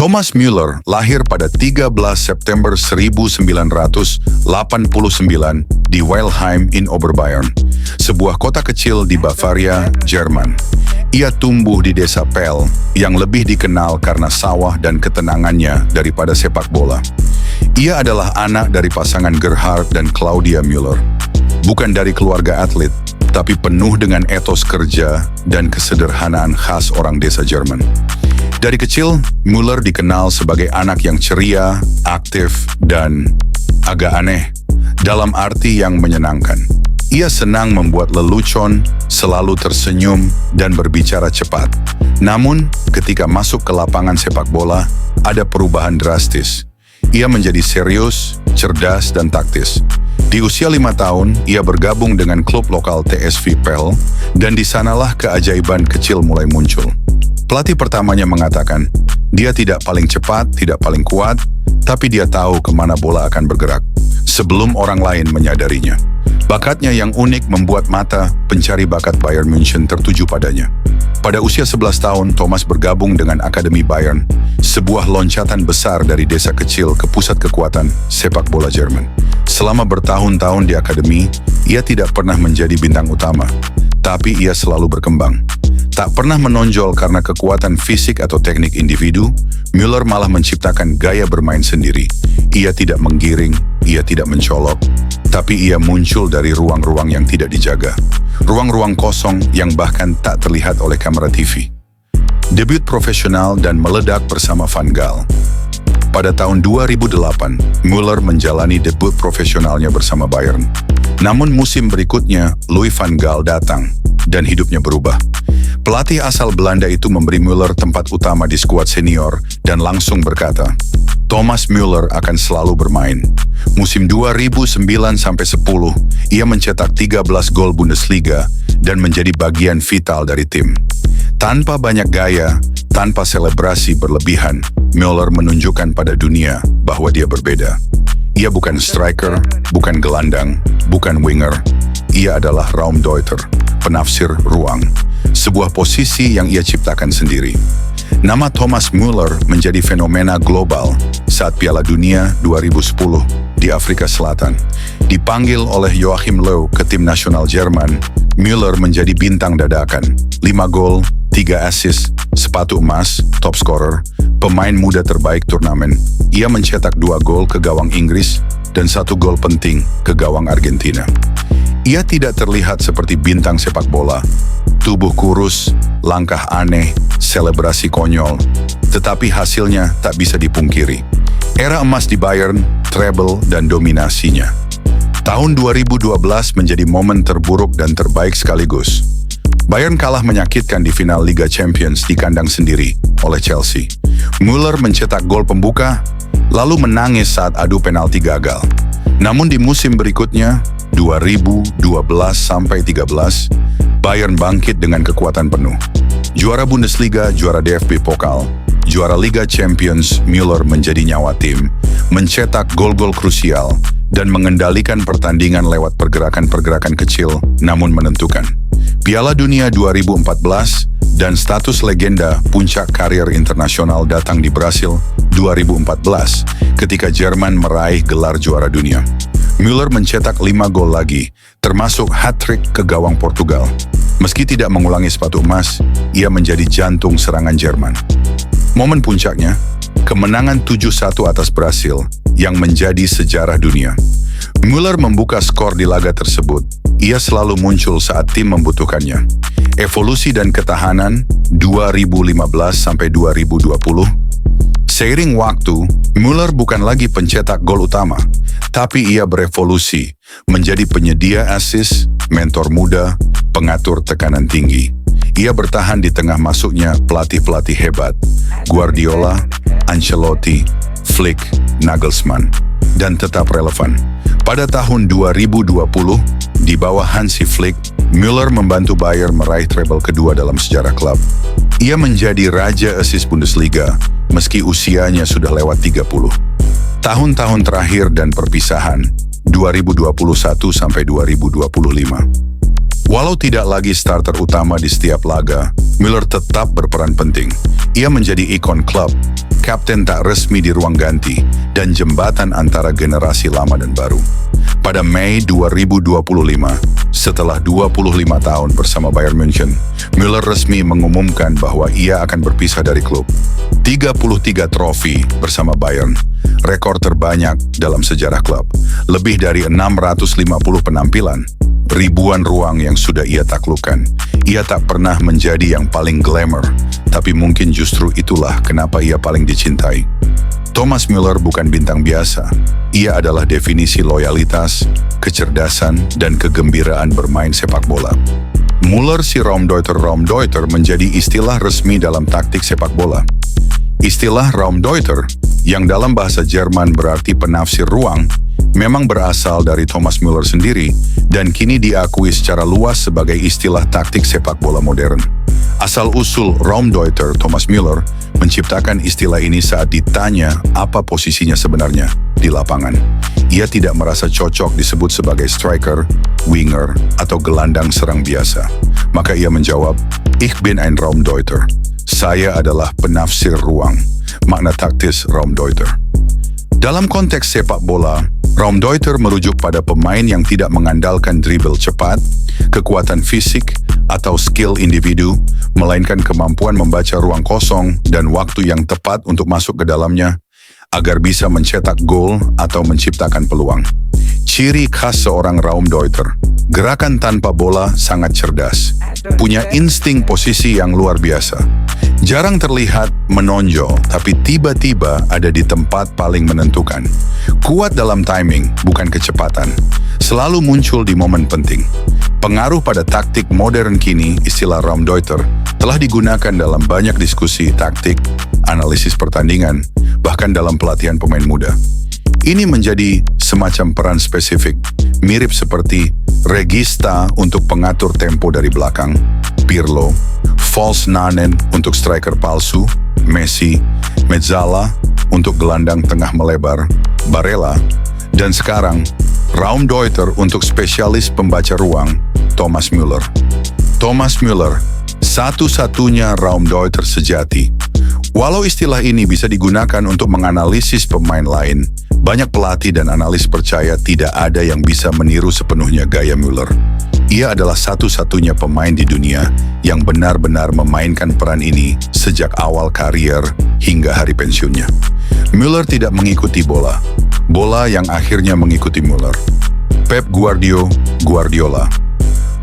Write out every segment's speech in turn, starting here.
Thomas Müller lahir pada 13 September 1989 di Weilheim in Oberbayern, sebuah kota kecil di Bavaria, Jerman. Ia tumbuh di desa Pel yang lebih dikenal karena sawah dan ketenangannya daripada sepak bola. Ia adalah anak dari pasangan Gerhard dan Claudia Müller. Bukan dari keluarga atlet, tapi penuh dengan etos kerja dan kesederhanaan khas orang desa Jerman. Dari kecil, Müller dikenal sebagai anak yang ceria, aktif, dan agak aneh, dalam arti yang menyenangkan. Ia senang membuat lelucon, selalu tersenyum, dan berbicara cepat. Namun, ketika masuk ke lapangan sepak bola, ada perubahan drastis. Ia menjadi serius, cerdas, dan taktis. Di usia 5 tahun, ia bergabung dengan klub lokal TSV Pel, dan di sanalah keajaiban kecil mulai muncul. Pelatih pertamanya mengatakan, dia tidak paling cepat, tidak paling kuat, tapi dia tahu kemana bola akan bergerak, sebelum orang lain menyadarinya. Bakatnya yang unik membuat mata pencari bakat Bayern München tertuju padanya. Pada usia 11 tahun, Thomas bergabung dengan Akademi Bayern, sebuah loncatan besar dari desa kecil ke pusat kekuatan sepak bola Jerman. Selama bertahun-tahun di akademi, ia tidak pernah menjadi bintang utama, tapi ia selalu berkembang. Tak pernah menonjol karena kekuatan fisik atau teknik individu, Müller malah menciptakan gaya bermain sendiri. Ia tidak menggiring, ia tidak mencolok, tapi ia muncul dari ruang-ruang yang tidak dijaga. Ruang-ruang kosong yang bahkan tak terlihat oleh kamera TV. Debut profesional dan meledak bersama Van Gaal. Pada tahun 2008, Müller menjalani debut profesionalnya bersama Bayern. Namun musim berikutnya, Louis van Gaal datang dan hidupnya berubah. Pelatih asal Belanda itu memberi Müller tempat utama di skuad senior dan langsung berkata, Thomas Müller akan selalu bermain. Musim 2009-10, ia mencetak 13 gol Bundesliga dan menjadi bagian vital dari tim. Tanpa banyak gaya, tanpa selebrasi berlebihan, Müller menunjukkan pada dunia bahwa dia berbeda. Ia bukan striker, bukan gelandang, bukan winger. Ia adalah Raumdeuter, penafsir ruang. Sebuah posisi yang ia ciptakan sendiri. Nama Thomas Müller menjadi fenomena global saat Piala Dunia 2010 di Afrika Selatan. Dipanggil oleh Joachim Löw ke tim nasional Jerman, Müller menjadi bintang dadakan. 5 gol, 3 assist, sepatu emas, top scorer, pemain muda terbaik turnamen. Ia mencetak 2 gol ke gawang Inggris dan 1 gol penting ke gawang Argentina. Ia tidak terlihat seperti bintang sepak bola, tubuh kurus, langkah aneh, selebrasi konyol, tetapi hasilnya tak bisa dipungkiri. Era emas di Bayern, treble dan dominasinya. Tahun 2012 menjadi momen terburuk dan terbaik sekaligus. Bayern kalah menyakitkan di final Liga Champions di kandang sendiri oleh Chelsea. Müller mencetak gol pembuka, lalu menangis saat adu penalti gagal. Namun di musim berikutnya, 2012-13, Bayern bangkit dengan kekuatan penuh. Juara Bundesliga, juara DFB Pokal, juara Liga Champions, Müller menjadi nyawa tim, mencetak gol-gol krusial, dan mengendalikan pertandingan lewat pergerakan-pergerakan kecil namun menentukan. Piala Dunia 2014 dan status legenda puncak karir internasional datang di Brasil 2014 ketika Jerman meraih gelar juara dunia. Müller mencetak 5 gol lagi, termasuk hat-trick ke gawang Portugal. Meski tidak mengulangi sepatu emas, ia menjadi jantung serangan Jerman. Momen puncaknya, kemenangan 7-1 atas Brasil yang menjadi sejarah dunia. Müller membuka skor di laga tersebut. Ia selalu muncul saat tim membutuhkannya. Evolusi dan ketahanan 2015-2020. Seiring waktu, Müller bukan lagi pencetak gol utama, tapi ia berevolusi menjadi penyedia assist, mentor muda, pengatur tekanan tinggi. Ia bertahan di tengah masuknya pelatih-pelatih hebat, Guardiola, Ancelotti, Flick, Nagelsmann, dan tetap relevan. Pada tahun 2020, di bawah Hansi Flick, Müller membantu Bayern meraih treble kedua dalam sejarah klub. Ia menjadi raja assist Bundesliga, meski usianya sudah lewat 30. Tahun-tahun terakhir dan perpisahan, 2021-2025. Walau tidak lagi starter utama di setiap laga, Müller tetap berperan penting. Ia menjadi ikon klub, kapten tak resmi di ruang ganti, dan jembatan antara generasi lama dan baru. Pada Mei 2025, setelah 25 tahun bersama Bayern München, Müller resmi mengumumkan bahwa ia akan berpisah dari klub. 33 trofi bersama Bayern, rekor terbanyak dalam sejarah klub. Lebih dari 650 penampilan, ribuan ruang yang sudah ia taklukkan. Ia tak pernah menjadi yang paling glamour, tapi mungkin justru itulah kenapa ia paling dicintai. Thomas Müller bukan bintang biasa. Ia adalah definisi loyalitas, kecerdasan, dan kegembiraan bermain sepak bola. Müller si Raumdeuter menjadi istilah resmi dalam taktik sepak bola. Istilah Raumdeuter, yang dalam bahasa Jerman berarti penafsir ruang, memang berasal dari Thomas Müller sendiri dan kini diakui secara luas sebagai istilah taktik sepak bola modern. Asal-usul Raumdeuter Thomas Müller menciptakan istilah ini saat ditanya apa posisinya sebenarnya di lapangan. Ia tidak merasa cocok disebut sebagai striker, winger, atau gelandang serang biasa. Maka ia menjawab, "Ich bin ein Raumdeuter." Saya adalah penafsir ruang, makna taktis Raumdeuter. Dalam konteks sepak bola, Raumdeuter merujuk pada pemain yang tidak mengandalkan dribble cepat, kekuatan fisik, atau skill individu, melainkan kemampuan membaca ruang kosong dan waktu yang tepat untuk masuk ke dalamnya, agar bisa mencetak gol atau menciptakan peluang. Ciri khas seorang Raumdeuter, gerakan tanpa bola sangat cerdas, punya insting posisi yang luar biasa. Jarang terlihat menonjol, tapi tiba-tiba ada di tempat paling menentukan. Kuat dalam timing, bukan kecepatan. Selalu muncul di momen penting. Pengaruh pada taktik modern kini, istilah Raumdeuter, telah digunakan dalam banyak diskusi taktik, analisis pertandingan, bahkan dalam pelatihan pemain muda. Ini menjadi semacam peran spesifik, mirip seperti regista untuk pengatur tempo dari belakang, Pirlo, false nine untuk striker palsu, Messi, Mezzala untuk gelandang tengah melebar, Barella, dan sekarang Raumdeuter untuk spesialis pembaca ruang, Thomas Müller. Thomas Müller, satu-satunya Raumdeuter sejati. Walau istilah ini bisa digunakan untuk menganalisis pemain lain, banyak pelatih dan analis percaya tidak ada yang bisa meniru sepenuhnya gaya Müller. Ia adalah satu-satunya pemain di dunia yang benar-benar memainkan peran ini sejak awal karier hingga hari pensiunnya. Müller tidak mengikuti bola, bola yang akhirnya mengikuti Müller. Pep Guardiola.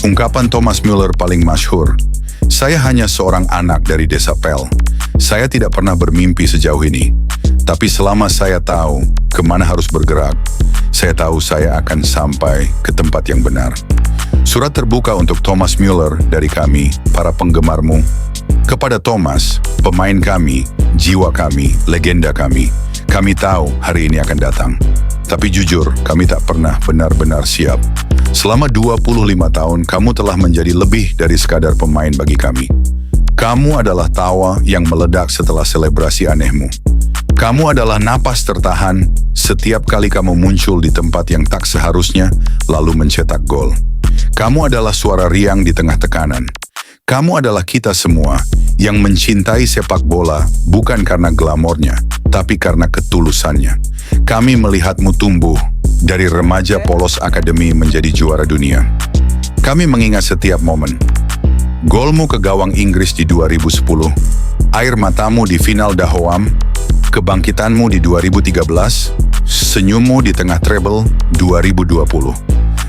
Ungkapan Thomas Müller paling masyhur, "Saya hanya seorang anak dari desa Pel. Saya tidak pernah bermimpi sejauh ini. Tapi selama saya tahu kemana harus bergerak, saya tahu saya akan sampai ke tempat yang benar." Surat terbuka untuk Thomas Müller dari kami, para penggemarmu. Kepada Thomas, pemain kami, jiwa kami, legenda kami. Kami tahu hari ini akan datang. Tapi jujur, kami tak pernah benar-benar siap. Selama 25 tahun, kamu telah menjadi lebih dari sekadar pemain bagi kami. Kamu adalah tawa yang meledak setelah selebrasi anehmu. Kamu adalah napas tertahan setiap kali kamu muncul di tempat yang tak seharusnya, lalu mencetak gol. Kamu adalah suara riang di tengah tekanan. Kamu adalah kita semua yang mencintai sepak bola bukan karena glamornya, tapi karena ketulusannya. Kami melihatmu tumbuh dari remaja polos akademi menjadi juara dunia. Kami mengingat setiap momen. Golmu ke gawang Inggris di 2010, air matamu di final Dahoam, kebangkitanmu di 2013, senyummu di tengah treble 2020.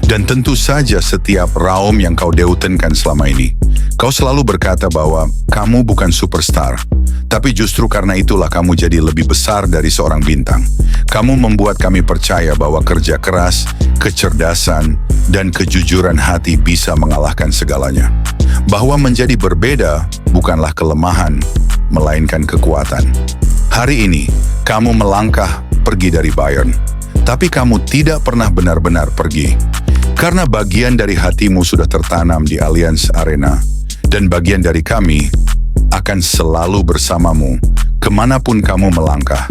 Dan tentu saja setiap Raum yang kau deutenkan selama ini. Kau selalu berkata bahwa kamu bukan superstar, tapi justru karena itulah kamu jadi lebih besar dari seorang bintang. Kamu membuat kami percaya bahwa kerja keras, kecerdasan, dan kejujuran hati bisa mengalahkan segalanya. Bahwa menjadi berbeda bukanlah kelemahan, melainkan kekuatan. Hari ini, kamu melangkah pergi dari Bayern, tapi kamu tidak pernah benar-benar pergi. Karena bagian dari hatimu sudah tertanam di Allianz Arena, dan bagian dari kami akan selalu bersamamu kemanapun kamu melangkah.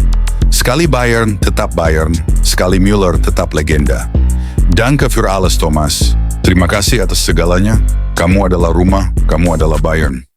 Sekali Bayern, tetap Bayern. Sekali Müller, tetap legenda. Danke für alles, Thomas. Terima kasih atas segalanya. Kamu adalah rumah, kamu adalah Bayern.